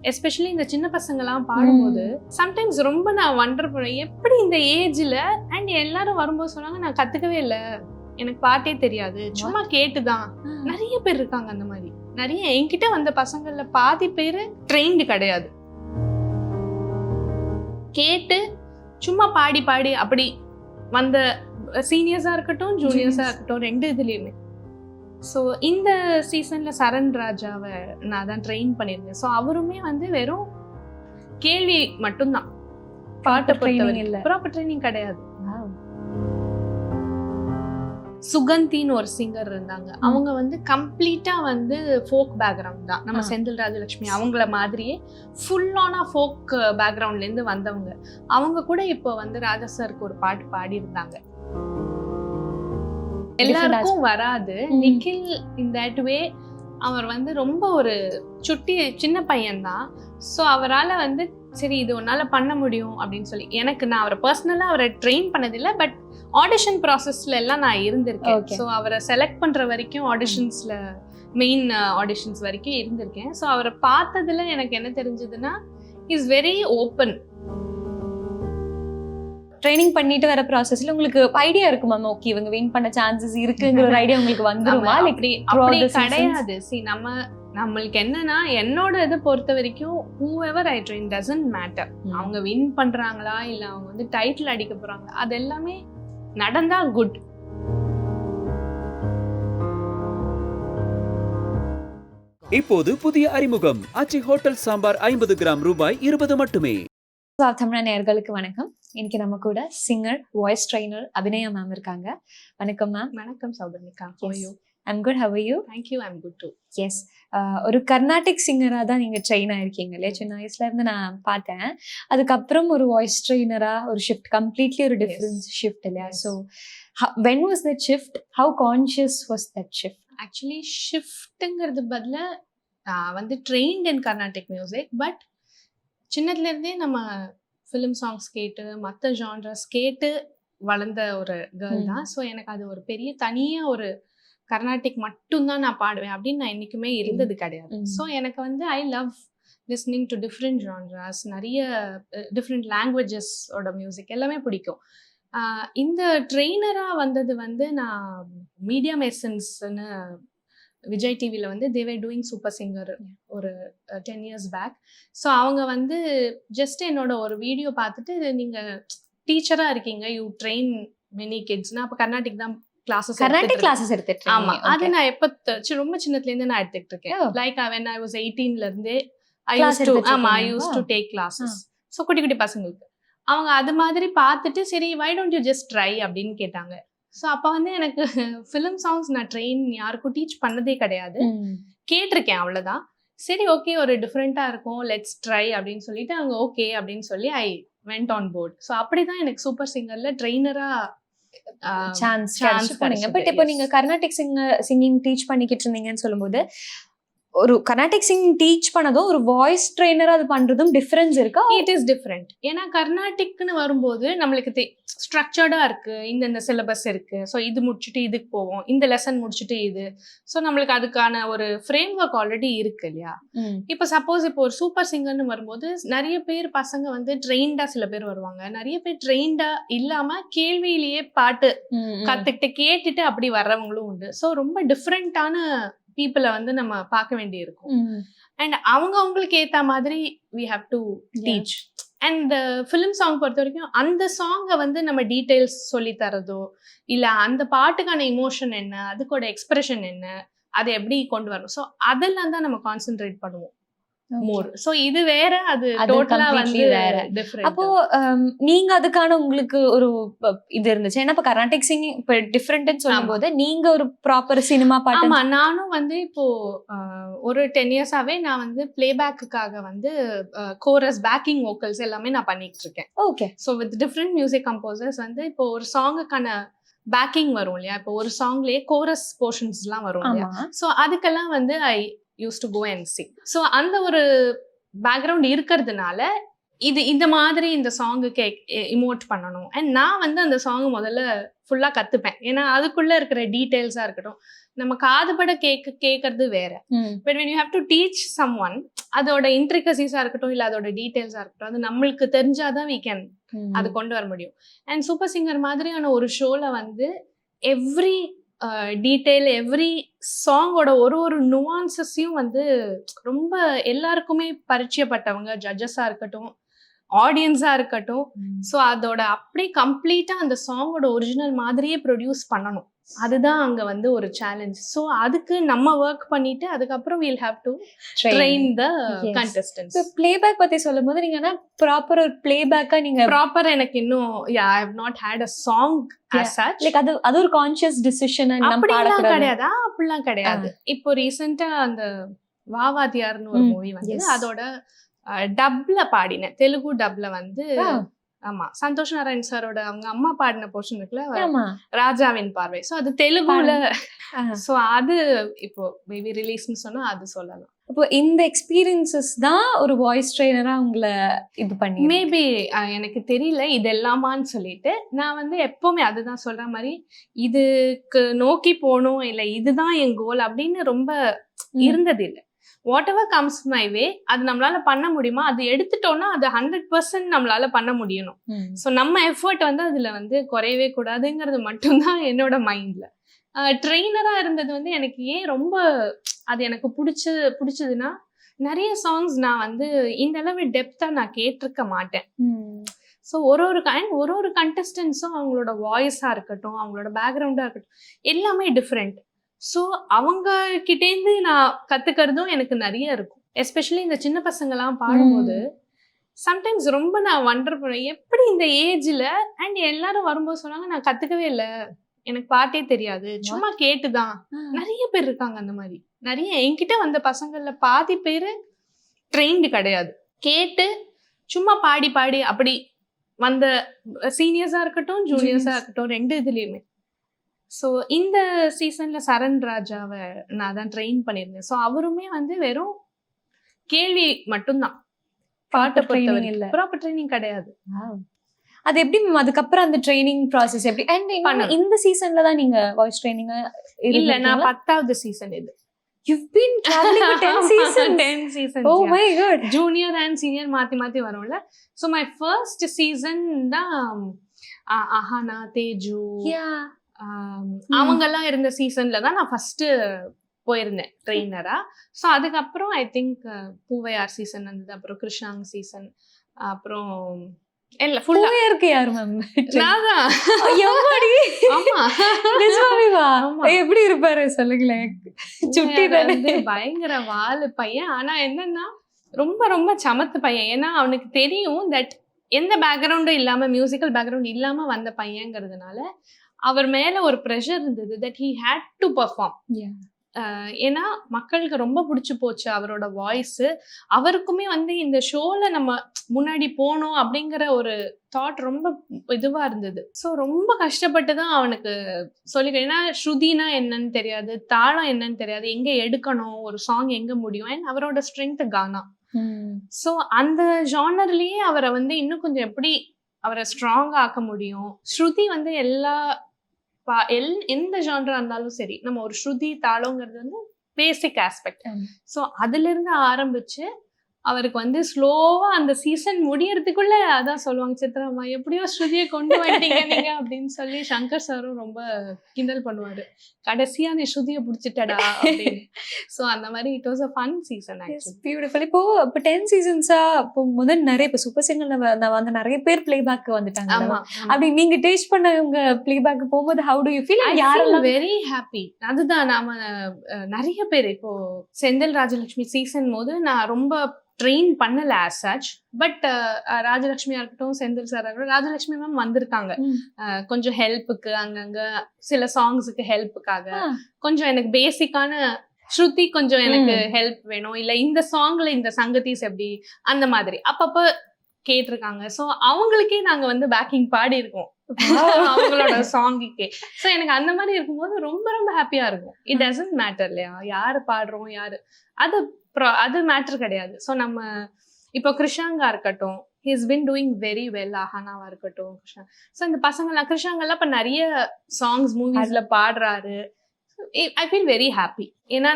Especially இந்த சின்ன பசங்கலாம் பாடும்போது சம்டைம்ஸ் ரொம்ப நான் வண்டர் பண்ணுவேன், எப்படி இந்த ஏஜ்ல. அண்ட் எல்லாரும் வரும்போது சொன்னாங்க, நான் கத்துக்கவே இல்லை, எனக்கு பாட்டே தெரியாது, சும்மா கேட்டுதான். நிறைய பேர் இருக்காங்க அந்த மாதிரி. நிறைய என்கிட்ட வந்த பசங்கள்ல பாதி பேரு ட்ரெயின்டு கிடையாது, கேட்டு சும்மா பாடி பாடி அப்படி வந்த சீனியர்ஸா இருக்கட்டும் ஜூனியர்ஸா இருக்கட்டும், ரெண்டு இதுலயுமே. ஸோ இந்த சீசன்ல சரண் ராஜாவை நான் தான் ட்ரெயின் பண்ணியிருந்தேன். ஸோ அவருமே வந்து வெறும் கேள்வி மட்டும்தான், பாட்டை பொறுத்தவரை இல்லை, ப்ராப்பர் ட்ரைனிங் கிடையாது. சுகந்தின்னு ஒரு சிங்கர் இருந்தாங்க, அவங்க வந்து கம்ப்ளீட்டா வந்து ஃபோக் பேக்ரவுண்ட் தான். நம்ம செந்தில் ராஜலட்சுமி அவங்கள மாதிரியே ஃபுல் ஆனா ஃபோக் பேக்ரவுண்ட்ல இருந்து வந்தவங்க. அவங்க கூட இப்போ வந்து ராஜா சாருக்கு ஒரு பாட்டு பாடி இருந்தாங்க. எல்லாருக்கும் வராது. நிக்கில் இன் தட் வே அவர் வந்து ரொம்ப ஒரு சுட்டி சின்ன பையன்தான். ஸோ அவரால் வந்து சரி இது ஒன்னால பண்ண முடியும் அப்படின்னு சொல்லி, எனக்கு நான் அவரை பர்சனலாக அவரை ட்ரெயின் பண்ணதில்லை, பட் ஆடிஷன் ப்ராசஸ்ல எல்லாம் நான் இருந்திருக்கேன். ஸோ அவரை செலக்ட் பண்ற வரைக்கும் ஆடிஷன்ஸ்ல மெயின் ஆடிஷன்ஸ் வரைக்கும் இருந்திருக்கேன். ஸோ அவரை பார்த்ததுல எனக்கு என்ன தெரிஞ்சதுன்னா, இஸ் வெரி ஓப்பன். ட்ரைனிங் பண்ணிட்டு வர ப்ராசஸ்ல உங்களுக்கு ஐடியா இருக்குமா, ஓகே இவங்க வின் பண்ண சான்சஸ் இருக்குங்கிற ஒரு ஐடியா உங்களுக்கு வந்துருமா? அப்படி கிடையாது. see நம்மளுக்கு என்னன்னா, என்னோட இதை பொறுத்த வரைக்கும் whoever I train doesn't matter. அவங்க வின் பண்றாங்களா இல்ல அவங்க வந்து டைட்டில் அடிக்க போறாங்க, அது எல்லாமே நடந்தா குட். இப்போது புதிய அறிமுகம் ஆச்சி ஹோட்டல் சாம்பார் 50 கிராம் ரூபாய் 20 மட்டுமே. தமிழ் நேயர்களுக்கு வணக்கம். இன்னைக்கு நம்ம கூட singer, voice trainer Abhinaya ma'am இருக்காங்க. வணக்கம் மேம். வணக்கம் Souparnika. I'm good. How are you? Thank you. I'm good too. Yes. ஒரு கர்நாடிக் சிங்கரா தான் நீங்க ட்ரெயின் ஆயிருக்கீங்க இல்லையா? சின்ன வயசுல இருந்து நான் பார்த்தேன். அதுக்கப்புறம் ஒரு வாய்ஸ் ட்ரெயினரா ஒரு ஷிஃப்ட், கம்ப்ளீட்லி ஒரு டிஃபரன்ஸ் ஷிஃப்ட் இல்லையா? So when was that shift? How conscious was that shift? Actually ஷிஃப்ட்டுங்கிறது பதில நான் வந்து trained in Carnatic music, but சின்னதுல இருந்தே நம்ம ஃபிலிம் சாங்ஸ் கேட்டு மற்ற ஜான்ரஸ் கேட்டு வளர்ந்த ஒரு கேர்ள் தான். ஸோ எனக்கு அது ஒரு பெரிய தனியாக ஒரு கர்நாடிக் மட்டும்தான் நான் பாடுவேன் அப்படின்னு நான் என்றைக்குமே இருந்தது கிடையாது. ஸோ எனக்கு வந்து I love listening to different genres, நிறைய டிஃப்ரெண்ட் லாங்குவேஜஸோட மியூசிக் எல்லாமே பிடிக்கும். இந்த ட்ரெயினராக வந்தது வந்து நான் மீடியம் எசன்ஸ்ன்னு விஜய் டிவியில் வந்து they were doing super singer ஒரு 10 years பேக். ஸோ அவங்க வந்து ஜஸ்ட் என்னோட ஒரு வீடியோ பார்த்துட்டு, நீங்கள் டீச்சராக இருக்கீங்க, யூ ட்ரெயின் மெனி கிட்ஸ்னா, அப்போ கர்நாடிக் தான் கிளாஸஸ் எடுத்துட்டு. ஆமா, அது நான் எப்போ ரொம்ப சின்னத்துலேருந்து நான் எடுத்துக்கிட்டு இருக்கேன். லைக் when I was 18ல இருந்தே I used to take classes. So குட்டி குட்டி பசங்களுக்கு அவங்க அது மாதிரி பார்த்துட்டு, சரி why don't you just try அப்படின்னு கேட்டாங்க. ஸோ அப்போ வந்து எனக்கு ஃபிலிம் சாங்ஸ் நான் ட்ரெயின் யாருக்கும் டீச் பண்ணதே கிடையாது, கேட்டிருக்கேன் அவ்வளோதான். சரி ஓகே ஒரு டிஃப்ரெண்ட்டாக இருக்கும், லெட்ஸ் ட்ரை அப்படின்னு சொல்லிட்டு அவங்க ஓகே அப்படின்னு சொல்லி I went on board. So அப்படிதான் எனக்கு சூப்பர் சிங்கர்ல ட்ரெயினராக சான்ஸ் பண்ணீங்க. பட் இப்போ நீங்க கர்நாடிக் சிங்கிங் டீச் பண்ணிக்கிட்டு இருந்தீங்கன்னு சொல்லும்போது, ஒரு கர்நாடிக் சிங்கிங் டீச் பண்ணதும் ஒரு வாய்ஸ் ட்ரெயினர் அது பண்றதும் டிஃபரன்ஸ் இருக்கா? It is different. ஏன்னா கர்நாடிக்னு வரும்போது நம்மளுக்கு ஸ்ட்ரக்சர்டா இருக்கு, இந்த சிலபஸ் இருக்கு, ஸோ இது முடிச்சுட்டு இதுக்கு போவோம், இந்த லெசன் முடிச்சுட்டு இது. ஸோ நம்மளுக்கு அதுக்கான ஒரு ஃப்ரேம் ஒர்க் ஆல்ரெடி இருக்கு இல்லையா? இப்போ சப்போஸ் இப்போ ஒரு சூப்பர் சிங்கர்னு வரும்போது நிறைய பேர் பசங்க வந்து ட்ரெயின்டா சில பேர் வருவாங்க, நிறைய பேர் ட்ரெயின்டா இல்லாம கேள்வியிலேயே பாட்டு கத்துக்கிட்டு கேட்டுட்டு அப்படி வர்றவங்களும் உண்டு. ஸோ ரொம்ப டிஃப்ரெண்டான பீப்புளை வந்து நம்ம பார்க்க வேண்டி இருக்கும். அண்ட் அவங்களுக்கு ஏற்ற மாதிரி we have to teach. And film song பொறுத்த வரைக்கும் அந்த சாங்கை வந்து நம்ம டீட்டெயில்ஸ் சொல்லி தரதோ இல்லை அந்த பாட்டுக்கான இமோஷன் என்ன, அதுக்கோட எக்ஸ்பிரஷன் என்ன, அதை எப்படி கொண்டு வரணும், ஸோ அதெல்லாம் தான் நம்ம கான்சென்ட்ரேட் பண்ணுவோம் மோர். சோ இது வேற, அது டோட்டலா வந்து வேற டிஃபரண்ட். அப்போ நீங்க அதுக்கான உங்களுக்கு ஒரு இது இருந்துச்சு. ஏன்னா இப்ப கர்நாடிக் சிங்கிங் இப்ப டிஃபரெண்ட்னு சொல்லும்போது நீங்க ஒரு ப்ராப்பர் சினிமா பாட்டு. ஆமா, நானும் வந்து இப்போ ஒரு 10 இயர்ஸாவே நான் வந்து பிளேபேக்குக்காக வந்து கோரஸ், பேக்கிங் வோக்கல்ஸ் எல்லாமே நான் பண்ணிட்டு இருக்கேன். Okay. So with different music composers வந்து இப்போ ஒரு சாங்குக்கான பேக்கிங் வரும் இல்லையா, இப்போ ஒரு சாங்லயே கோரஸ் போர்ஷன்ஸ் எல்லாம் வரும் இல்லையா, ஸோ அதுக்கெல்லாம் வந்து ஐ used to go and sing. So அந்த ஒரு பேக்ரவுண்ட் இருக்கிறதுனால இது இந்த மாதிரி இந்த சாங்குக்கு இமோட் பண்ணணும். அண்ட் நான் வந்து அந்த சாங் முதல்ல ஃபுல்லாக கற்றுப்பேன். ஏன்னா அதுக்குள்ளே இருக்கிற டீட்டெயில்ஸாக இருக்கட்டும், நம்ம காதுபட கேட்கறது வேற. But when you have to teach someone, அதோட இன்ட்ரிகசிஸாக இருக்கட்டும் இல்லை அதோட டீட்டெயில்ஸாக இருக்கட்டும், அது நம்மளுக்கு தெரிஞ்சாதான் we can அது கொண்டு வர முடியும். அண்ட் சூப்பர் சிங்கர் மாதிரியான ஒரு ஷோவில் வந்து எவ்ரி டீட்டெயில், எவ்ரி சாங்கோட ஒரு நுவான்சஸையும் வந்து ரொம்ப எல்லாருக்குமே பரிச்சயப்பட்டவங்க, ஜட்ஜஸாக இருக்கட்டும், ஆடியன்ஸாக இருக்கட்டும். ஸோ அதோட அப்படியே கம்ப்ளீட்டாக அந்த சாங்கோட ஒரிஜினல் மாதிரியே ப்ரொடியூஸ் பண்ணணும். அதுதான் அங்கே வந்து ஒரு சேலஞ்ச். ஸோ அதுக்கு நம்ம ஒர்க் பண்ணிட்டு அதுக்கப்புறம் we'll have to train the contestants. So playback பற்றி சொல்லும் போது நீங்கள் ப்ராப்பர் ஒரு பிளேபேக்காக நீங்கள் ப்ராப்பர் எனக்கு இன்னும் I have not had a song as such. Like அது ஒரு கான்ஷியஸ் டிசிஷன் அப்படிலாம் கிடையாது. அப்படிலாம் கிடையாது. இப்போ ரீசெண்டா அந்த வாவாதியார்னு ஒரு மூவி வந்து அதோட டப்ல பாடினேன், தெலுங்கு டப்ல வந்து. ஆமா, சந்தோஷ் நாராயண் சாரோட அவங்க அம்மா பாடின போர்ஷன் இருக்குல்ல, ராஜாவின் பார்வை. ஸோ அது தெலுங்குல. ஸோ அது இப்போ மேபி ரிலீஸ்னு சொன்னா அது சொல்லலாம். இப்போ இந்த எக்ஸ்பீரியன்சஸ் தான் ஒரு வாய்ஸ் ட்ரெயினரா உங்களை இது பண்ணி மேபி எனக்கு தெரியல இதெல்லாமான்னு சொல்லிட்டு. நான் வந்து எப்பவுமே அதுதான் சொல்ற மாதிரி, இதுக்கு நோக்கி போகணும் இல்லை இதுதான் என் கோல் அப்படின்னு ரொம்ப இருந்தது இல்லை. What ever comes my way, அது நம்மளால பண்ண முடியுமா, அது எடுத்துட்டோம்னா அது 100% நம்மளால பண்ண முடியணும். ஸோ நம்ம எஃபர்ட் வந்து அதுல வந்து குறையவே கூடாதுங்கிறது மட்டும்தான் என்னோட மைண்ட்ல. ட்ரெயினரா இருந்தது வந்து எனக்கு ஏன் ரொம்ப அது எனக்கு பிடிச்சதுன்னா, நிறைய சாங்ஸ் நான் வந்து இந்த அளவு டெப்தா நான் கேட்டிருக்க மாட்டேன். ஸோ ஒரு கண்டஸ்டன்ஸும் அவங்களோட வாய்ஸா இருக்கட்டும், அவங்களோட பேக்ரவுண்டா இருக்கட்டும், எல்லாமே டிஃப்ரெண்ட். ஸோ அவங்க கிட்டேருந்து நான் கத்துக்கிறதும் எனக்கு நிறைய இருக்கும். எஸ்பெஷலி இந்த சின்ன பசங்கள்லாம் பாடும்போது சம்டைம்ஸ் ரொம்ப நான் வண்டர் பண்ணுவேன், எப்படி இந்த ஏஜ்ல. அண்ட் எல்லாரும் வரும்போது சொன்னாங்க, நான் கத்துக்கவே இல்லை, எனக்கு பாட்டே தெரியாது, சும்மா கேட்டுதான். நிறைய பேர் இருக்காங்க அந்த மாதிரி. நிறைய என்கிட்ட வந்த பசங்கள்ல பாதி பேர் ட்ரெயின்டு கிடையாது, கேட்டு சும்மா பாடி பாடி அப்படி வந்த சீனியர்ஸா இருக்கட்டும் ஜூனியர்ஸா இருக்கட்டும், ரெண்டு இதுலயுமே. ஸோ இந்த சீசன்ல சரண் ராஜாவை நான் தான் ட்ரெயின் பண்ணியிருந்தேன். ஸோ அவருமே வந்து வெறும் கேள்வி மட்டும்தான், பாட்டை பொறுத்தவரைக்கும் இல்லை, ப்ராப்பர் ட்ரைனிங் கிடையாது. அது எப்படி மேம் அதுக்கப்புறம் அந்த ட்ரைனிங் ப்ராசஸ் எப்படி? அண்ட் இந்த சீசன்ல தான் நீங்க வாய்ஸ் ட்ரைனிங் இல்ல, நான் 10வது சீசன் இது. You've been traveling for 10 seasons. 10 seasons. Oh my god. Junior and senior மாத்தி வரும்ல. So my first season தான் அஹானா, தேஜு, அவங்கெல்லாம் இருந்த சீசன்ல தான் நான் ஃபர்ஸ்ட் போயிருந்தேன் ட்ரெயினரா. ஸோ அதுக்கப்புறம் ஐ திங்க் பூவையார் சீசன் வந்தது, அப்புறம் கிருஷாங் சீசன், அப்புறம் இல்ல ஃபுல்லா இருக்கு. யாரு மேம்? நான்தான். ஆமா, எப்படி இருப்பாரு சொல்லுங்களேன். சுட்டி வந்து பயங்கர வாலு பையன். ஆனா என்னன்னா ரொம்ப ரொம்ப சமத்து பையன். ஏன்னா அவனுக்கு தெரியும் தட் எந்த பேக்ரவுண்டும் இல்லாம, மியூசிக்கல் பேக்ரவுண்ட் இல்லாம வந்த பையங்கிறதுனால அவர் மேல ஒரு ப்ரெஷர் இருந்தது that he had to perform. ஏன்னா மக்களுக்கு ரொம்ப பிடிச்சி போச்சு அவரோட வாய்ஸ். அவருக்குமே வந்து இந்த ஷோல நம்ம முன்னாடி போகணும் அப்படிங்கிற ஒரு தாட் ரொம்ப இதுவா இருந்தது. ஸோ ரொம்ப கஷ்டப்பட்டு தான் அவனுக்கு சொல்லிக்க. ஏன்னா ஸ்ருதினா என்னன்னு தெரியாது, தாளம் என்னன்னு தெரியாது, எங்க எடுக்கணும், ஒரு சாங் எங்க முடியும். அண்ட் அவரோட ஸ்ட்ரென்த் கானா. ஸோ அந்த ஜானர்லயே அவரை வந்து இன்னும் கொஞ்சம் எப்படி அவரை ஸ்ட்ராங் ஆக்க முடியும். ஸ்ருதி வந்து எந்த ஜானரா இருந்தாலும் சரி, நம்ம ஒரு ஸ்ருதி தாளங்கிறது வந்து பேசிக் ஆஸ்பெக்ட். ஸோ அதுல இருந்து ஆரம்பிச்சு அவருக்கு வந்து ஸ்லோவா அந்த சீசன் முடியறதுக்குள்ள அதான் சொல்லுவாங்க, சித்ராமா எப்படியோ ஸ்ருதியை கொண்டு வந்துட்டீங்க நீங்க அப்படின்னு சொல்லி சங்கர் சாரும் ரொம்ப கிண்டல் பண்ணுவாரு, கடைசியா நீ ஸ்ருதியை பிடிச்சிட்டடா அப்படின்னு. ஸோ அந்த மாதிரி it was a fun season. Beautiful. இப்போ 10 சீசன்ஸா இப்போ முதல் நிறைய இப்போ சூப்பர் சிங்கர்ல வந்து நிறைய பேர் பிளேபேக் வந்துட்டாங்க. அப்படி நீங்க டேஸ்ட் பண்ணவங்க பிளேபேக் போகும்போது ஹவு டு யூ ஃபீல்? யாரெல்லாம் வெரி ஹாப்பி. அதுதான் நாம நிறைய பேர் இப்போ செந்தில் ராஜலட்சுமி சீசன் போது நான் ரொம்ப ட்ரெயின் பண்ணல ஆஸ் சச். பட் ராஜலட்சுமியா இருக்கட்டும், செந்தில் சார் இருக்கட்டும், ராஜலட்சுமி மேம் வந்திருக்காங்க கொஞ்சம் ஹெல்ப்புக்கு, அங்கங்க சில சாங்ஸுக்கு ஹெல்ப்புக்காக. கொஞ்சம் எனக்கு பேசிக்கான ஸ்ருதி கொஞ்சம் எனக்கு ஹெல்ப் வேணும், இல்ல இந்த சாங்ல இந்த சங்கதிஸ் எப்படி அந்த மாதிரி அப்பப்ப கேட்டிருக்காங்க. ஸோ அவங்களுக்கே நாங்க வந்து பேக்கிங் பாடி இருக்கோம் அவங்களோட சாங்குக்கே. ஸோ எனக்கு அந்த மாதிரி இருக்கும்போது ரொம்ப ரொம்ப ஹாப்பியா இருக்கும். இட் டசன்ட் மேட்டர் இல்லையா யாரு பாடுறோம் யாரு, அது மேட்டர் கிடையாது. ஸோ நம்ம இப்போ கிருஷாங்கா இருக்கட்டும், he's been doing very well. அஹானாவா இருக்கட்டும், கிருஷ்ணா. ஸோ இந்த பசங்கள்லாம் கிருஷ்ணாங்கெல்லாம் இப்போ நிறைய சாங்ஸ் மூவிஸ்ல பாடுறாரு. I feel very happy. ஏன்னா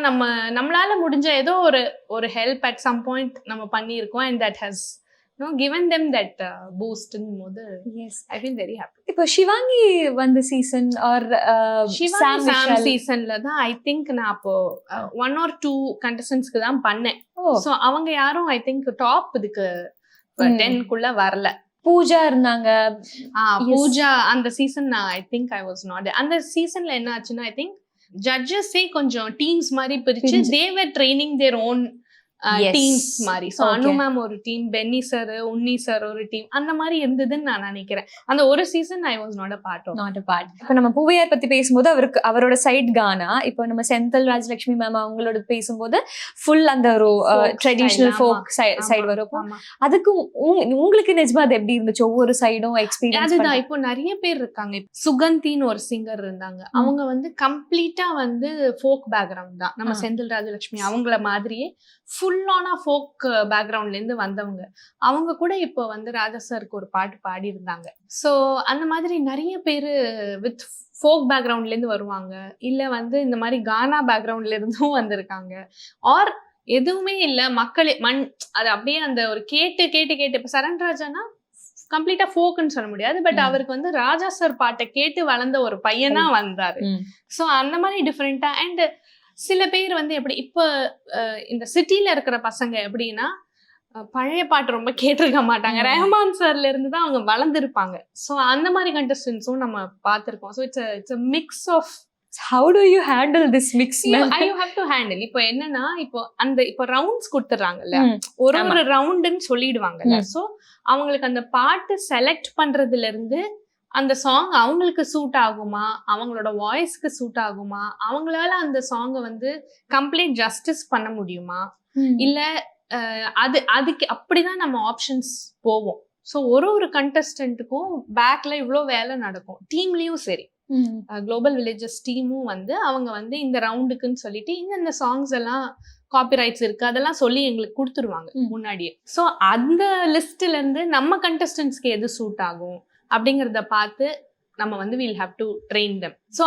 நம்மளால முடிஞ்ச ஏதோ ஒரு ஹெல்ப் அட் சம் பாயிண்ட் நம்ம பண்ணியிருக்கோம். And that has given them that boost in போது I feel very happy. இப்போ ஷிவாங்கி வந்த சீசன் ஆர் சாம் சீசன்ல தான் ஐ திங்க் நான் அப்போ 1 or 2 கண்டஸ்டன்ட்ஸ்க்கு தான் பண்ணேன். சோ அவங்க யாரும் ஐ திங்க் டாப் இதுக்கு 10க்குள்ள வரல. பூஜா இருந்தாங்க. பூஜா அந்த season I think I was not. அந்த சீசன்ல என்ன ஆச்சுன்னா ஐ திங்க் ஜட்ஜஸே கொஞ்சம் டீம்ஸ் மாதிரி பிரிச்சு they were training their own teams மாதிரி. ஸோ அனு மேம் ஒரு டீம், பென்னி சார், உன்னி சார் ஒரு டீம், அந்த மாதிரி இருந்ததுன்னு நான் நினைக்கிறேன். அந்த ஒரு season I was not a part. இப்போ நம்ம பூவையார் பத்தி பேசும்போது அவரோட சைட் கானா, இப்போ நம்ம செந்தில் ராஜலட்சுமி மேம் அவங்களோட பேசும்போது ஃபுல் அந்த ஒரு ட்ரெடிஷனல் ஃபோக் சைடு வரும். அதுக்கு உங்களுக்கு நிஜமா அது எப்படி இருந்துச்சு? ஒவ்வொரு சைடும் எக்ஸ்பீரியன்ஸ். அதுதான் இப்போ நிறைய பேர் இருக்காங்க. சுகந்தின்னு ஒரு சிங்கர் இருந்தாங்க. அவங்க வந்து கம்ப்ளீட்டா வந்து ஃபோக் பேக்ரவுண்ட் தான். நம்ம செந்தில் ராஜலட்சுமி அவங்கள மாதிரியே ஃபுல்லான ஃபோக் பேக்ரவுண்ட்ல இருந்து வந்தவங்க. அவங்க கூட இப்போ வந்து ராஜா சாருக்கு ஒரு பாட்டு பாடி இருந்தாங்க. ஸோ அந்த மாதிரி நிறைய பேர் வித் ஃபோக் பேக்ரவுண்ட்ல இருந்து வருவாங்க. இல்ல வந்து இந்த மாதிரி கானா பேக்ரவுண்ட்ல இருந்தும் வந்திருக்காங்க. ஆர் எதுவுமே இல்லை, மக்களே அது அப்படியே அந்த ஒரு கேட்டு இப்போ சரண் ராஜானா கம்ப்ளீட்டா ஃபோக்குன்னு சொல்ல முடியாது. பட் அவருக்கு வந்து ராஜா சார் பாட்டை கேட்டு வளர்ந்த ஒரு பையனா வந்தாரு. ஸோ அந்த மாதிரி டிஃப்ரெண்டா. அண்ட் சில பேர் வந்து எப்படி இப்போ இந்த சிட்டில இருக்கிற பசங்க எப்படின்னா பழைய பாட்டு ரொம்ப கேட்டிருக்க மாட்டாங்க. ரஹ்மான் சார்ல இருந்து தான் அவங்க வளர்ந்துருப்பாங்க. ஸோ அந்த மாதிரி கண்டஸ்டன்ஸும் நம்ம பார்த்துருக்கோம். So it's a mix of how do you handle this mix? you have to handle. இப்போ என்னன்னா இப்போ ரவுண்ட்ஸ் கொடுத்துறாங்கல்ல, ஒரு ரவுண்டுன்னு சொல்லிடுவாங்கல்ல. ஸோ அவங்களுக்கு அந்த பாட்டு செலக்ட் பண்றதுல இருந்து அந்த சாங் அவங்களுக்கு சூட் ஆகுமா, அவங்களோட வாய்ஸ்க்கு சூட் ஆகுமா, அவங்களால அந்த சாங்கை வந்து கம்ப்ளீட் ஜஸ்டிஸ் பண்ண முடியுமா, இல்ல அதுக்கு அப்படிதான் நம்ம ஆப்ஷன்ஸ் போவோம். ஸோ ஒரு கண்டஸ்டன்ட்டுக்கும் பேக்ல இவ்வளோ வேலை நடக்கும். டீம்லயும் சரி, குளோபல் வில்லேஜஸ் டீமும் வந்து அவங்க வந்து இந்த ரவுண்டுக்குன்னு சொல்லிட்டு இந்த சாங்ஸ் எல்லாம் காப்பிரைட்ஸ் இருக்கு அதெல்லாம் சொல்லி எங்களுக்கு கொடுத்துருவாங்க முன்னாடியே. ஸோ அந்த லிஸ்ட்ல இருந்து நம்ம கண்டஸ்டன்ஸ்க்கு எது சூட் ஆகும் அப்படிங்கிறத பார்த்து நம்ம வந்து we'll have to train them. So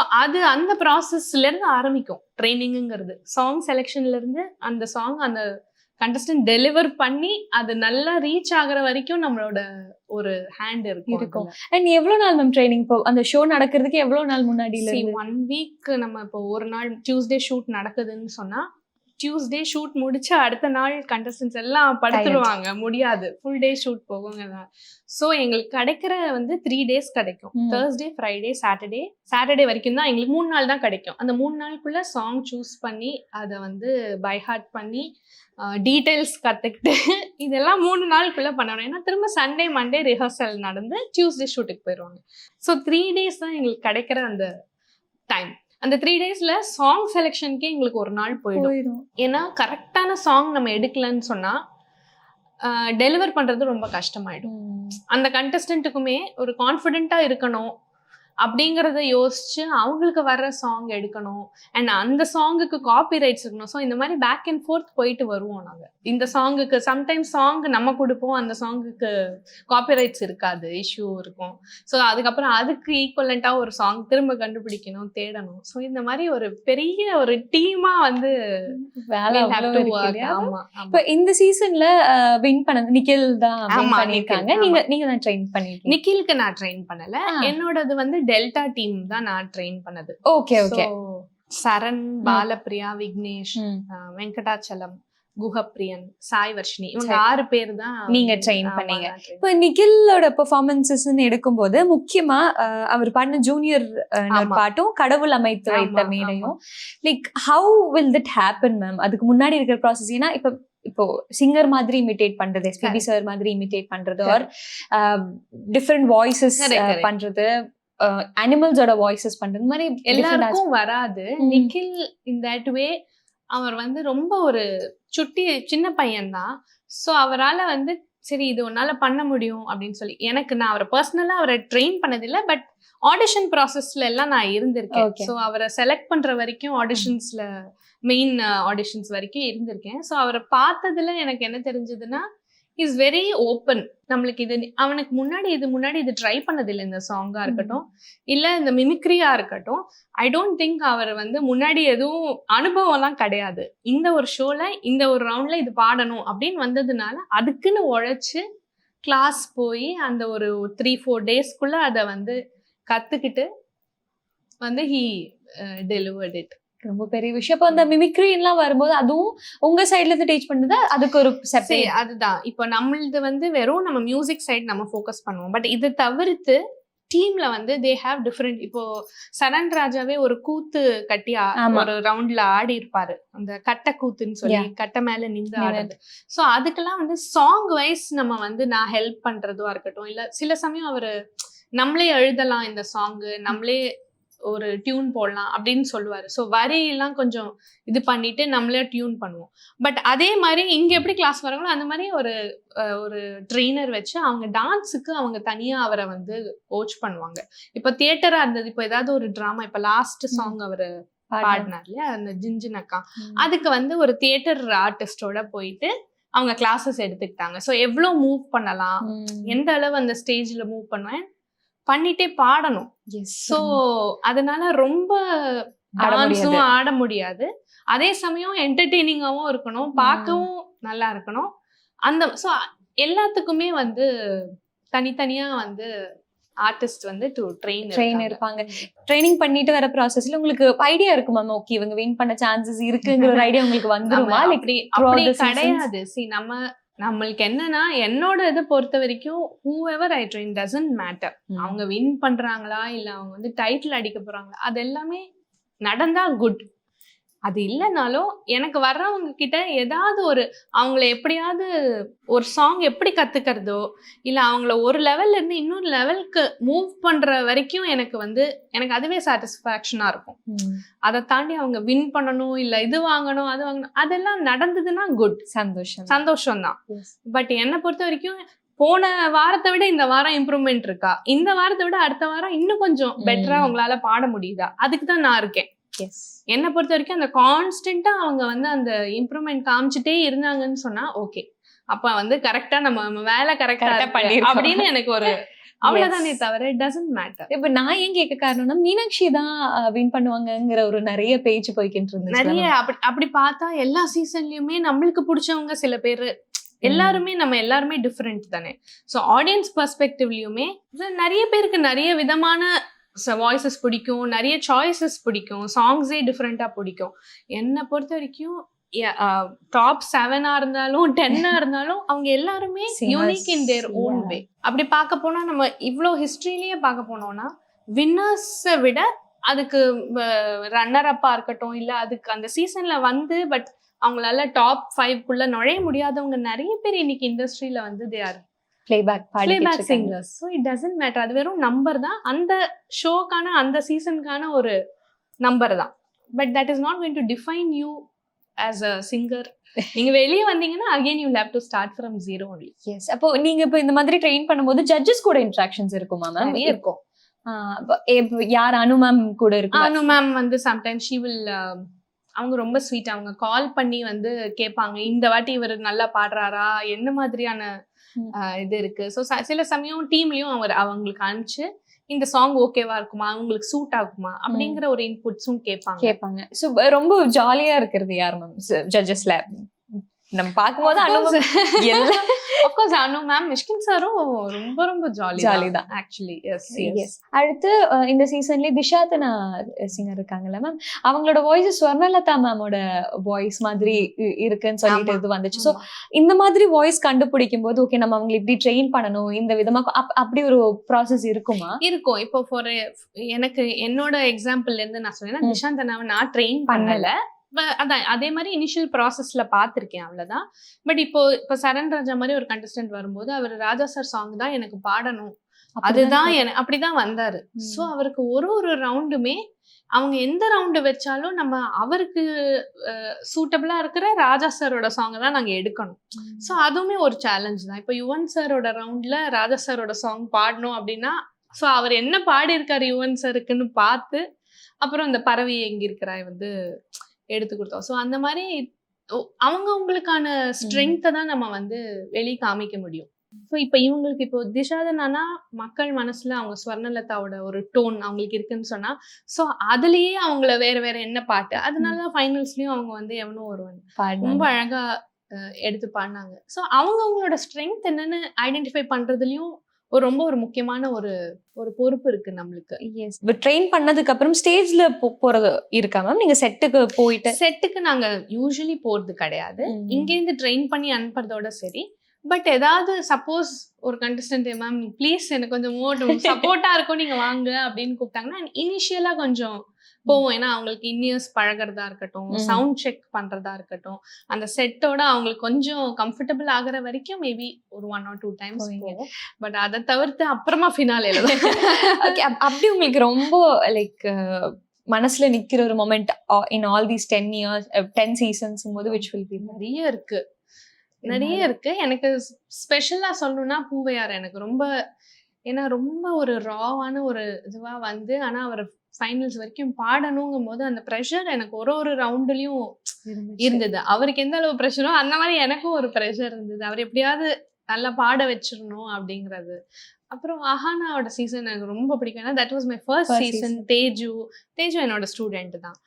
அந்த ப்ராசஸ்ல இருந்து ஆரம்பிக்கும் ட்ரைனிங்கிறது. சாங் செலெக்ஷன்ல இருந்து அந்த சாங் அந்த கண்டஸ்டன்ட் டெலிவர் பண்ணி அது நல்லா ரீச் ஆகுற வரைக்கும் நம்மளோட ஒரு ஹேண்ட் இருக்கும். அண்ட் எவ்வளவு நாள் மேம் ட்ரைனிங்? இப்போ அந்த ஷோ நடக்கிறதுக்கு எவ்வளவு நாள் முன்னாடி? 1 வீக். நம்ம இப்போ ஒரு நாள் டியூஸ்டே ஷூட் நடக்குதுன்னு சொன்னா டியூஸ்டே ஷூட் முடிச்சு அடுத்த நாள் கண்டஸ்டன்ஸ் எல்லாம் படுத்துருவாங்க, முடியாது, ஃபுல் டே ஷூட் போகுங்க. ஸோ எங்களுக்கு கிடைக்கிற வந்து 3 days கிடைக்கும். Thursday, Friday, Saturday வரைக்கும் தான் எங்களுக்கு 3 நாள் தான் கிடைக்கும். அந்த 3 நாளுக்குள்ள சாங் சூஸ் பண்ணி அதை வந்து பை ஹார்ட் பண்ணி டீட்டெயில்ஸ் கற்றுக்கிட்டு இதெல்லாம் 3 நாளுக்குள்ள பண்ணணும். ஏன்னா திரும்ப சண்டே மண்டே ரிஹர்சல் நடந்து டியூஸ்டே ஷூட்டுக்கு போயிடுவாங்க. ஸோ 3 days தான் எங்களுக்கு கிடைக்கிற அந்த டைம். அந்த 3 daysல சாங் செலெக்ஷனுக்கே எங்களுக்கு ஒரு நாள் போயிடும். ஏன்னா கரெக்டான சாங் நம்ம எடுக்கலன்னு சொன்னா டெலிவர் பண்றது ரொம்ப கஷ்டமாயிடும். அந்த கண்டஸ்டன்ட்டுக்குமே ஒரு கான்ஃபிடென்ட்டா இருக்கணும் அப்படிங்கிறத யோசிச்சு அவங்களுக்கு வர்ற சாங் எடுக்கணும். அண்ட் அந்த சாங்குக்கு காப்பி ரைட்ஸ் இருக்கணும். ஸோ இந்த மாதிரி பேக் அண்ட் ஃபோர்த் போயிட்டு வருவோம் நாங்கள். இந்த சாங்குக்கு சம்டைம்ஸ் சாங் நம்ம கொடுப்போம், அந்த சாங்குக்கு காப்பி ரைட்ஸ் இருக்காது, இஷ்யூ இருக்கும். ஸோ அதுக்கப்புறம் அதுக்கு ஈக்குவலண்ட்டாக ஒரு சாங் திரும்ப கண்டுபிடிக்கணும், தேடணும். ஸோ இந்த மாதிரி ஒரு பெரிய ஒரு டீமாக வந்து இப்போ இந்த சீசன்ல வின் பண்ணது நிக்கில் தான் பண்ணிருக்காங்க. நீங்க தான் ட்ரெயின் பண்ணிருக்கீங்க. நிக்கிலுக்கு நான் ட்ரெயின் பண்ணல, என்னோடது வந்து டெல்டா டீம் தான் நான் ட்ரெயின் பண்ணது. Okay okay. சரண், பாலப்பிரியா, விக்னேஷ், வெங்கடாச்சலம், குஹப்பிரியன், சாய் வர்ஷினி, இவங்க 6 பேர் தான் நீங்க ட்ரெயின் பண்ணீங்க. இப்போ நிக்கிலோட பெர்ஃபார்மன்சஸ் எடுக்கும்போது முக்கியமா அவர் பாடின ஜூனியர் பாட்டும் கடவுள் அமைத்து வைத்த மேடையும், like how will that happen ma'am? அதுக்கு முன்னாடி இருக்கிற ப்ராசஸ். ஏன்னா இப்போ சிங்கர் மாதிரி இமிட்டேட் பண்றது, எஸ்பிபி சார் மாதிரி இமிட்டேட் பண்றது, ஆர் டிஃப்ரெண்ட் வாய்ஸஸ் பண்றது, அனிமல்ஸோட வாய்ஸஸ் பண்றது மாதிரி எல்லாருக்கும் வராது. நிக்கில் இன் தட் வே அவர் வந்து ரொம்ப ஒரு சின்ன பையன்தான். ஸோ அவரால் வந்து சரி இது உன்னால பண்ண முடியும் அப்படின்னு சொல்லி, நான் அவரை பர்சனலா அவரை ட்ரெயின் பண்ணதில்லை, பட் ஆடிஷன் ப்ராசஸ்ல எல்லாம் நான் இருந்திருக்கேன். ஸோ அவரை செலக்ட் பண்ற வரைக்கும் ஆடிஷன்ஸ்ல மெயின் ஆடிஷன்ஸ் வரைக்கும் இருந்திருக்கேன். ஸோ அவரை பார்த்ததுல எனக்கு என்ன தெரிஞ்சதுன்னா இஸ் வெரி ஓப்பன். நம்மளுக்கு அவனுக்கு முன்னாடி இது ட்ரை பண்ணதில்லை. இந்த சாங்கா இருக்கட்டும் இல்ல இந்த மிமிக்ரியா இருக்கட்டும். ஐ டோன்ட் திங்க் அவர் வந்து முன்னாடி எதுவும் அனுபவம்லாம் கிடையாது. இந்த ஒரு ஷோல இந்த ஒரு ரவுண்ட்ல இது பாடணும் அப்படின்னு வந்ததுனால அதுக்குன்னு உழைச்சு கிளாஸ் போய் அந்த ஒரு 3-4 டேஸ்க்குள்ள அதை வந்து கத்துக்கிட்டு வந்து ஹி டெலிவர்ட் இட். ரொம்ப பெரிய விஷயம். அப்போ அந்த மிமிக்ரி எல்லாம் வரும்போது அதுவும் உங்க சைட்ல இருந்து டீச் பண்ணுதா? அதுக்கு ஒரு செப்பரேட். அதுதான் இப்போ நம்மளது வந்து வெறும் நம்ம மியூசிக் சைடு நம்ம ஃபோக்கஸ் பண்ணுவோம். பட் இது தவிர்த்து டீம்ல வந்து தே ஹேவ் டிஃப்ரெண்ட். இப்போ சரண் ராஜாவே ஒரு கூத்து கட்டி ஒரு ரவுண்ட்ல ஆடி இருப்பாரு, அந்த கட்டை கூத்துன்னு சொல்லி கட்டை மேல நின்று ஆடுறது. ஸோ அதுக்கெல்லாம் வந்து சாங் வைஸ் நம்ம வந்து நான் ஹெல்ப் பண்றதா இருக்கட்டும், இல்ல சில சமயம் அவரு நம்மளே எழுதலாம் இந்த சாங்கு, நம்மளே ஒரு டியூன் போடலாம் அப்படின்னு சொல்லுவாரு. ஸோ வரியெல்லாம் கொஞ்சம் இது பண்ணிட்டு நம்மளே டியூன் பண்ணுவோம். பட் அதே மாதிரி இங்க எப்படி கிளாஸ் வராங்களோ அந்த மாதிரி ஒரு ட்ரெயினர் வச்சு அவங்க டான்ஸுக்கு அவங்க தனியா அவரை வந்து கோச் பண்ணுவாங்க. இப்போ தியேட்டரா இருந்தது, இப்போ ஏதாவது ஒரு டிராமா, இப்போ லாஸ்ட் சாங் அவரு பாடினார் இல்லையா அந்த ஜிஞ்சினக்கா, அதுக்கு வந்து ஒரு தியேட்டர் ஆர்டிஸ்டோட போயிட்டு அவங்க கிளாஸஸ் எடுத்துக்கிட்டாங்க. ஸோ எவ்வளோ மூவ் பண்ணலாம், எந்த அளவு அந்த ஸ்டேஜ்ல மூவ் பண்ணுவேன் பண்ணிட்டே பாடணும். ஸோ அதனால ரொம்ப டான்ஸும் ஆட முடியாது, அதே சமயம் என்டர்டெய்னிங்காகவும் இருக்கணும், பார்க்கவும் நல்லா இருக்கணும். அந்த ஸோ எல்லாத்துக்குமே வந்து தனித்தனியா வந்து ஆர்டிஸ்ட் வந்து ட்ரெயின் இருப்பாங்க. ட்ரைனிங் பண்ணிட்டு வர ப்ராசஸ்ல உங்களுக்கு ஐடியா இருக்குமா? ஓகே இவங்க வின் பண்ண சான்சஸ் இருக்குங்கிற ஒரு ஐடியா உங்களுக்கு வந்துருமா? அப்படி கிடையாது. நம்மளுக்கு என்னன்னா, என்னோட இதை பொறுத்த வரைக்கும் whoever I train doesn't matter. அவங்க வின் பண்றாங்களா இல்ல அவங்க வந்து டைட்டில் அடிக்க போறாங்களா, அது எல்லாமே நடந்தா குட். அது இல்லைனாலும் எனக்கு வர்றவங்க கிட்ட ஏதாவது அவங்கள எப்படியாவது ஒரு சாங் எப்படி கத்துக்கிறதோ இல்ல அவங்கள ஒரு லெவல்ல இருந்து இன்னொரு லெவலுக்கு மூவ் பண்ற வரைக்கும் எனக்கு அதுவே சாட்டிஸ்ஃபேக்ஷனா இருக்கும். அதை தாண்டி அவங்க வின் பண்ணணும் இல்ல இது வாங்கணும் அது வாங்கணும் அதெல்லாம் நடந்ததுன்னா குட், சந்தோஷம் தான். பட் என்னை பொறுத்த வரைக்கும் போன வாரத்தை விட இந்த வாரம் இம்ப்ரூவ்மெண்ட் இருக்கா, இந்த வாரத்தை விட அடுத்த வாரம் இன்னும் கொஞ்சம் பெட்டரா அவங்களால பாட முடியுதா, அதுக்கு தான் நான் இருக்கேன். என்னை பொறுத்த வரைக்கும் அந்த கான்ஸ்டன்டா அவங்க வந்து அந்த இம்ப்ரூவ்மெண்ட் காமிச்சிட்டே இருந்தாங்கன்னு சொன்னா ஓகே, அப்ப வந்து கரெக்டா நம்ம வேலை கரெக்டா பண்ணி அப்படின்னு எனக்கு ஒரு அவ்வளவுதானே தவிர இட் டசன்ட் மேட்டர். இப்ப நான் ஏன் கேட்க காரணம்னா மீனாட்சி தான் வின் பண்ணுவாங்கங்கிற ஒரு நிறைய பேச்சு போய்கிட்டு இருந்துச்சு. நிறைய அப்படி பார்த்தா எல்லா சீசன்லயுமே நம்மளுக்கு பிடிச்சவங்க சில பேர் எல்லாருமே டிஃப்ரெண்ட் தானே. ஸோ ஆடியன்ஸ் பெர்ஸ்பெக்டிவ்லயுமே நிறைய பேருக்கு நிறைய விதமான வாய்ஸஸ் பிடிக்கும், நிறைய சாய்ஸஸ் பிடிக்கும், சாங்ஸே டிஃப்ரெண்டா பிடிக்கும். என்னை பொறுத்த வரைக்கும் டாப் 7 இருந்தாலும் 10 இருந்தாலும் அவங்க எல்லாருமே unique in their own way. அப்படி பார்க்க போனா நம்ம இவ்வளோ ஹிஸ்டரியிலேயே பார்க்க போனோம்னா வின்னர்ஸை விட அதுக்கு ரன்னர் அப்பா இருக்கட்டும் இல்ல அதுக்கு அந்த சீசன்ல வந்து பட் அவங்களால டாப் 5குள்ள நுழைய முடியாதவங்க நிறைய பேர் இன்னைக்கு இண்டஸ்ட்ரியில வந்து they are playback singers. So it doesn't matter. அது வெறும் நம்பர் தான், அந்த ஷோக்கான அந்த சீசனுக்கான ஒரு நம்பர் தான். But that is not going to define you as a singer. நீங்க வெளியே வந்தீங்கன்னா again you will have to start from zero only. Yes. அப்போ நீங்க இப்போ இந்த மாதிரி ட்ரெயின் பண்ணும்போது ஜட்ஜஸ் கூட இன்டராக்ஷன்ஸ் இருக்குமா மேம்? இருக்கும். யார் அனு மேம் கூட இருக்கு? அனு மேம் வந்து சம்டைம்ஸ் she will அவங்க ரொம்ப ஸ்வீட், அவங்க கால் பண்ணி வந்து கேட்பாங்க இந்த வாட்டி இவர் நல்லா பாடுறாரா, என்ன மாதிரியான இது இருக்கு. ஸோ சில சமயம் டீம்லயும் அவங்களுக்கு அனுப்பிச்சு இந்த சாங் ஓகேவா இருக்குமா, அவங்களுக்கு சூட் ஆகுமா அப்படிங்கிற ஒரு இன்புட்ஸும் கேட்பாங்க. ஸோ ரொம்ப ஜாலியா இருக்கிறது யார் மேம் ஜட்ஜஸ்ல? நம்ம பார்க்கும்போது அனு மேம், மிஷ்கின் சாரும் ரொம்ப ரொம்ப ஜாலி தான் ஆக்சுவலி. அடுத்து இந்த சீசன்லயே திஷாதனா சிங்கர் இருக்காங்கல்ல மேம், அவங்களோட வாய்ஸ் ஸ்வர்ணலதா மேமோட வாய்ஸ் மாதிரி இருக்குன்னு சொல்லிட்டு இது வந்துச்சு. ஸோ இந்த மாதிரி வாய்ஸ் கண்டுபிடிக்கும் போது ஓகே நம்ம அவங்களை இப்படி ட்ரெயின் பண்ணணும் இந்த விதமா அப்படி ஒரு ப்ராசஸ் இருக்குமா? இருக்கும். இப்போ எனக்கு என்னோட எக்ஸாம்பிள்ல இருந்து நான் சொன்னேன்னா திஷாந்தனாவை நான் ட்ரெயின் பண்ணல, அதான் அதே மாதிரி இனிஷியல் ப்ராசஸ்ல பார்த்துருக்கேன் அவ்வளவுதான். பட் இப்போ சரண் ராஜா மாதிரி ஒரு கண்டஸ்டன்ட் வரும்போது அவர் ராஜா சார் சாங் தான் எனக்கு பாடணும், அதுதான் அப்படிதான் வந்தாரு. ஸோ அவருக்கு ஒரு ரவுண்டுமே அவங்க எந்த ரவுண்டு வச்சாலும் நம்ம அவருக்கு சூட்டபிளா இருக்கிற ராஜா சாரோட சாங் தான் நாங்க எடுக்கணும். ஸோ அதுவுமே ஒரு சேலஞ்ச் தான். இப்போ யுவன் சாரோட ரவுண்ட்ல ராஜா சாரோட சாங் பாடணும் அப்படின்னா ஸோ அவர் என்ன பாடியிருக்காரு யுவன் சாருக்குன்னு பார்த்து அப்புறம் இந்த பறவை எங்க இருக்கிறாய் வந்து எடுத்து கொடுத்தோம். ஸோ அந்த மாதிரி அவங்களுக்கான ஸ்ட்ரென்த்தை தான் நம்ம வந்து வெளியே காமிக்க முடியும். ஸோ இப்போ இவங்களுக்கு இப்போ திஷாதனானா மக்கள் மனசுல அவங்க ஸ்வர்ணலதாவோட ஒரு டோன் அவங்களுக்கு இருக்குன்னு சொன்னா, ஸோ அதுலயே அவங்கள வேற வேற என்ன பாட்டு, அதனால ஃபைனல்ஸ்லயும் அவங்க வந்து எவனோ ஒருவன் ரொம்ப அழகா எடுத்து பாடினாங்க. ஸோ அவங்களோட ஸ்ட்ரென்த் என்னன்னு ஐடென்டிஃபை பண்றதுலயும் ரொம்ப ஒரு முக்கியமான ஒரு பொறுப்பு இருக்கு நம்மளுக்கு. எஸ், ட்ரெயின் பண்ணதுக்கு அப்புறம் ஸ்டேஜ்ல போறது இருக்கா மேம்? நீங்க செட்டுக்கு நாங்க யூசுவலி போறது கிடையாது. இங்கேருந்து ட்ரெயின் பண்ணி அனுப்புறதோட சரி. பட் ஏதாவது சப்போஸ் ஒரு கண்டஸ்டன்ட் மேம் ப்ளீஸ் எனக்கு கொஞ்சம் சப்போர்ட்டா இருக்கும் நீங்க வாங்க அப்படின்னு கூப்பிட்டாங்கன்னா இனிஷியலா கொஞ்சம் போவோம். ஏன்னா அவங்களுக்கு இன்னியர்ஸ் பழகிறதா இருக்கட்டும், சவுண்ட் செக் பண்றதா இருக்கட்டும், அந்த செட்டோட அவங்களுக்கு கொஞ்சம் கம்ஃபர்டபுள் ஆகுற வரைக்கும் மேபி ஒரு 1 or 2 டைம்ஸ் போவோம். பட் அதை தவிர்த்து அப்புறமா ஃபினாலே அப்படி உங்களுக்கு ரொம்ப லைக் மனசுல நிக்கிற ஒரு moment in all these 10 years 10 seasons போது which will be? நிறைய இருக்கு. எனக்கு ஸ்பெஷலா சொல்லணும்னா பூவையார் எனக்கு ரொம்ப, ஏன்னா ரொம்ப ஒரு ராவான ஒரு இதுவா வந்து, ஆனா அவர் ஃபைனல்ஸ் வரைக்கும் பாடணுங்கும் போது அந்த ப்ரெஷர் எனக்கு ஒரு ரவுண்ட்லயும் இருந்தது. அவருக்கு எந்த அளவு ப்ரெஷரோ அந்த மாதிரி எனக்கும் ஒரு ப்ரெஷர் இருந்தது. அவர் எப்படியாவது நல்லா பாட வச்சிடணும் அப்படிங்கிறது. அப்புறம் அஹானாவோட சீசன் எனக்கு ரொம்ப பிடிக்கும். ஏன்னா that was my first season. Teju என்னோட ஸ்டூடெண்ட் தான்.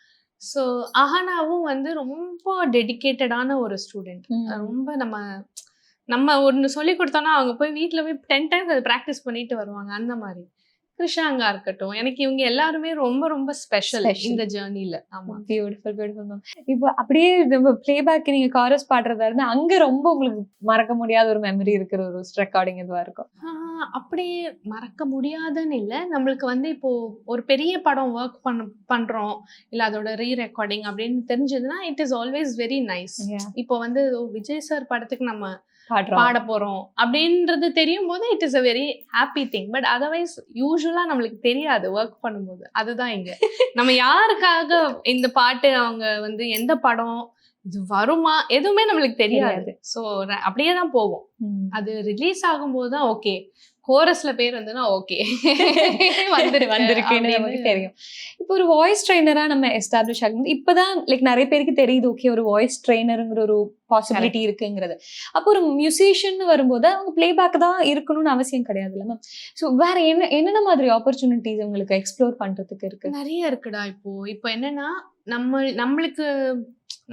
ஸோ அஹானாவும் வந்து ரொம்ப டெடிக்கேட்டடான ஒரு ஸ்டூடெண்ட். ரொம்ப நம்ம ஒன்று சொல்லி கொடுத்தோம்னா அவங்க போய் வீட்டில் போய் 10 times அதை ப்ராக்டிஸ் பண்ணிட்டு வருவாங்க. அந்த மாதிரி கிருஷாங்கா இருக்கட்டும், எனக்கு இவங்க எல்லாருமே ரொம்ப ரொம்ப ஸ்பெஷல் இந்த ஜேர்னில. ஆமா, பியூட்டிஃபுல் மேம். இப்போ அப்படியே நம்ம பிளேபேக் நீங்க காரஸ் பாடுறதா இருந்தா அங்க ரொம்ப உங்களுக்கு மறக்க முடியாத ஒரு மெமரி இருக்கிற ஒரு ரெக்கார்டிங் இதுவா இருக்கும்? அப்படியே மறக்க முடியாதுன்னு இல்லை. நம்மளுக்கு வந்து இப்போ ஒரு பெரிய படம் ஒர்க் பண்றோம் இல்ல அதோட ரெக்கார்டிங் அப்படின்னு தெரிஞ்சதுன்னா it is always very nice. இப்போ வந்து விஜய் சார் படத்துக்கு நம்ம பாட போறோம் அப்படின்றது தெரியும் போது it is a very happy thing. But otherwise யூஸ்வலா நம்மளுக்கு தெரியாது ஒர்க் பண்ணும்போது. அதுதான் இங்க நம்ம யாருக்காக இந்த பாட்டு, அவங்க வந்து எந்த படம் இது வருமா எதுவுமே நம்மளுக்கு தெரியாது. ஸோ அப்படியே தான் போவோம். அது ரிலீஸ் ஆகும்போது தான் ஓகே, கோரஸ்ல பேர் வந்துன்னா ஓகே வந்திருக்குன்னு நமக்கு தெரியும். இப்போ ஒரு வாய்ஸ் ட்ரெயினரா நம்ம எஸ்டாப்ளிஷ் ஆகும்போது இப்பதான் லைக் நிறைய பேருக்கு தெரியுது ஓகே ஒரு வாய்ஸ் ட்ரெயினருங்கிற ஒரு பாசிபிலிட்டி இருக்குங்கிறது. அப்போ ஒரு மியூசிஷியன் வரும்போது அவங்க பிளேபேக் தான் இருக்கணும்னு அவசியம் கிடையாதுல்ல மேம்? ஸோ வேற என்னென்ன மாதிரி ஆப்பர்ச்சுனிட்டிஸ் உங்களுக்கு எக்ஸ்ப்ளோர் பண்றதுக்கு இருக்கு? நிறைய இருக்குடா. இப்போ என்னன்னா நம்மளுக்கு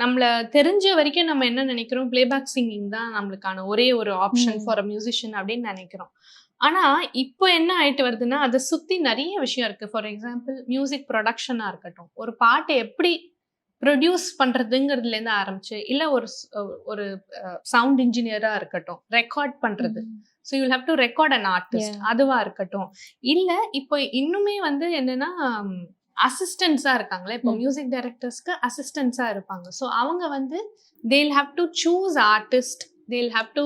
நம்மள தெரிஞ்ச வரைக்கும் நம்ம என்ன நினைக்கிறோம், பிளேபேக் சிங்கிங் தான் நம்மளுக்கான ஒரே ஒரு ஆப்ஷன் ஃபார் அ மியூசிஷியன் அப்படின்னு நினைக்கிறோம். ஆனா இப்போ என்ன ஆயிட்டு வருதுன்னா அதை சுத்தி நிறைய விஷயம் இருக்கு. ஃபார் எக்ஸாம்பிள் மியூசிக் ப்ரொடக்ஷனா இருக்கட்டும், ஒரு பாட்டை எப்படி ப்ரொடியூஸ் பண்றதுங்கிறதுல இருந்து ஆரம்பிச்சு, இல்ல ஒரு சவுண்ட் இன்ஜினியரா இருக்கட்டும், ரெக்கார்ட் பண்றது. So you have to record an artist, அதுவா இருக்கட்டும். இல்ல இப்போ இன்னுமே வந்து என்னன்னா அசிஸ்டன்ஸா இருக்காங்களே, இப்போ மியூசிக் டைரக்டர்ஸ்க்கு அசிஸ்டன்ஸா இருப்பாங்க. ஸோ அவங்க வந்து they'll have to choose artist, they'll have to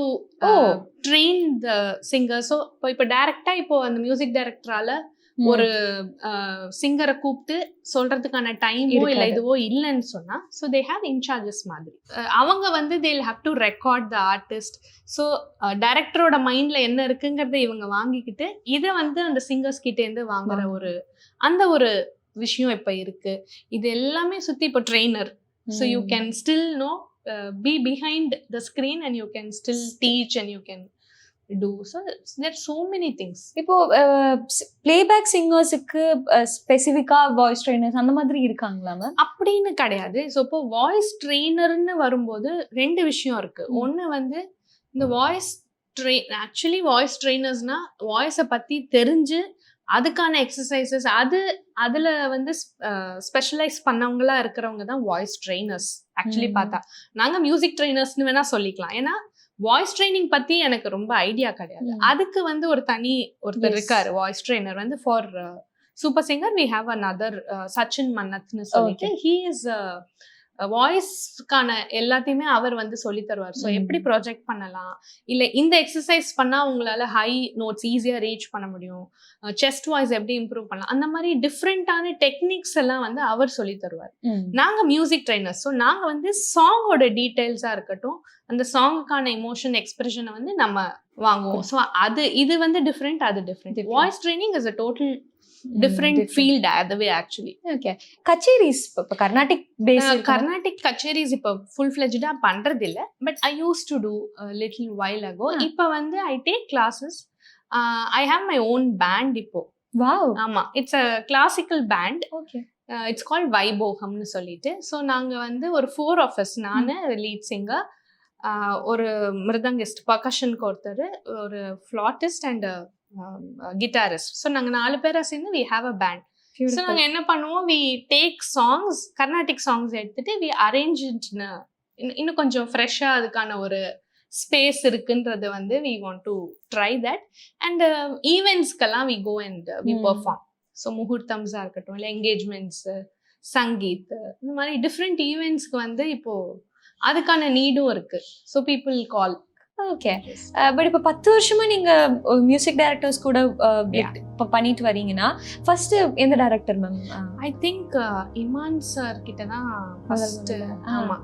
train the singer. So இப்போ டைரக்டா இப்போ அந்த மியூசிக் டைரக்டரால ஒரு சிங்கரை கூப்பிட்டு சொல்றதுக்கான டைமோ இல்லை இதுவோ இல்லைன்னு சொன்னா, ஸோ தே ஹேவ் இன்சார்ஜஸ் மாதிரி. அவங்க வந்து they'll have to record the artist. So டைரக்டரோட மைண்ட்ல என்ன இருக்குங்கிறத இவங்க வாங்கிக்கிட்டு இதை வந்து அந்த சிங்கர்ஸ் கிட்டேருந்து வாங்குற அந்த ஒரு விஷயம் இப்ப இருக்கு. இது எல்லாமே சுத்தி இப்போ trainer. So you can still no be behind the screen and you can still teach and you can do. So there are so many things. இப்போ பிளேபேக் சிங்கர்ஸ்க்கு ஸ்பெசிஃபிக்கா வாய்ஸ் ட்ரெயினர்ஸ் அந்த மாதிரி இருக்காங்களா மேம்? அப்படின்னு கிடையாது. ஸோ இப்போ வாய்ஸ் ட்ரெயினர்னு வரும்போது 2 விஷயம் இருக்கு. ஒன்று வந்து இந்த ஆக்சுவலி வாய்ஸ் ட்ரெயினர்ஸ்னா வாய்ஸை பத்தி தெரிஞ்சு அதுக்கான எக்ஸசைசஸ் அதுல வந்து ஸ்பெஷலைஸ் பண்ணவங்களா இருக்கிறவங்க தான் வாய்ஸ் ட்ரெயினர்ஸ். ஆக்சுவலி பார்த்தா நாங்க மியூசிக் ட்ரெயினர்ஸ்னு வேணா சொல்லிக்கலாம். ஏன்னா வாய்ஸ் ட்ரைனிங் பத்தி எனக்கு ரொம்ப ஐடியா கிடையாது. அதுக்கு வந்து ஒரு தனி ஒருத்தர் இருக்காரு வாய்ஸ் ட்ரெயினர் வந்து. For super singer we have another Sachin மன்னத்னு சொல்லிட்டு, ஹீ இஸ் வாய்ஸ்க்கான எல்லாத்தையுமே அவர் வந்து சொல்லி தருவார். ஸோ எப்படி ப்ரொஜெக்ட் பண்ணலாம், இல்லை இந்த எக்ஸசைஸ் பண்ணால் உங்களால் ஹை நோட்ஸ் ஈஸியாக ரீச் பண்ண முடியும், செஸ்ட் வாய்ஸ் எப்படி இம்ப்ரூவ் பண்ணலாம், அந்த மாதிரி டிஃப்ரெண்டான டெக்னிக்ஸ் எல்லாம் வந்து அவர் சொல்லி தருவார். நாங்கள் மியூசிக் ட்ரைனர்ஸ். ஸோ நாங்கள் வந்து சாங்கோட டீட்டெயில்ஸாக இருக்கட்டும், அந்த சாங்குக்கான எமோஷன் எக்ஸ்பிரஷனை வந்து நம்ம வாங்குவோம். ஸோ இது வந்து டிஃப்ரெண்ட், அது different. Voice training is a total different field அதுவே ஆக்சுவலி. ஓகே. கச்சேரிஸ் இப்போ கர்நாடிக் பேஸ் கர்நாடிக் கச்சேரிஸ் இப்போ ஃபுல் ஃபிளெஜ்டா பண்றது இல்ல. But I use to do little while ago. இப்போ வந்து I take classes. I have my own band இப்போ. வாவ். ஆமா, it's a classical band. Okay. It's called வைபோகம்னு சொல்லிட்டு. ஸோ நாங்கள் வந்து ஒரு 4 of us, நான் லீட் சிங்கர், ஒரு மிருதங்கிஸ்ட், பர்கஷனுக்கு ஒருத்தர், ஒரு ஃப்ளாட்டிஸ்ட் அண்ட் கிட்டாரிஸ்ட். ஸோ நாங்கள் 4 பேரை சேர்ந்து we have a band. So நாங்கள் என்ன பண்ணுவோம், we take songs, Carnatic songs எடுத்துட்டு வி அரேஞ்ச் இன்னும் கொஞ்சம் ஃப்ரெஷ்ஷாக அதுக்கான ஒரு ஸ்பேஸ் இருக்குன்றது வந்து we want to try that. And ஈவெண்ட்ஸ்க்கெல்லாம் we go and we perform. So முகூர்த்தம்ஸாக இருக்கட்டும், இல்லை என்கேஜ்மெண்ட்ஸு, சங்கீத், இந்த மாதிரி டிஃப்ரெண்ட் ஈவெண்ட்ஸ்க்கு வந்து இப்போ அதுக்கான நீடும் இருக்கு. So people call. Okay. But இப்போ 10 வருஷமா நீங்க மியூசிக் டைரக்டர்ஸ் கூட இப்போ பண்ணிட்டு வரீங்கன்னா ஃபர்ஸ்ட் எந்த director ma'am? I think Imman sir கிட்ட தான் ஃபர்ஸ்ட். ஆமா.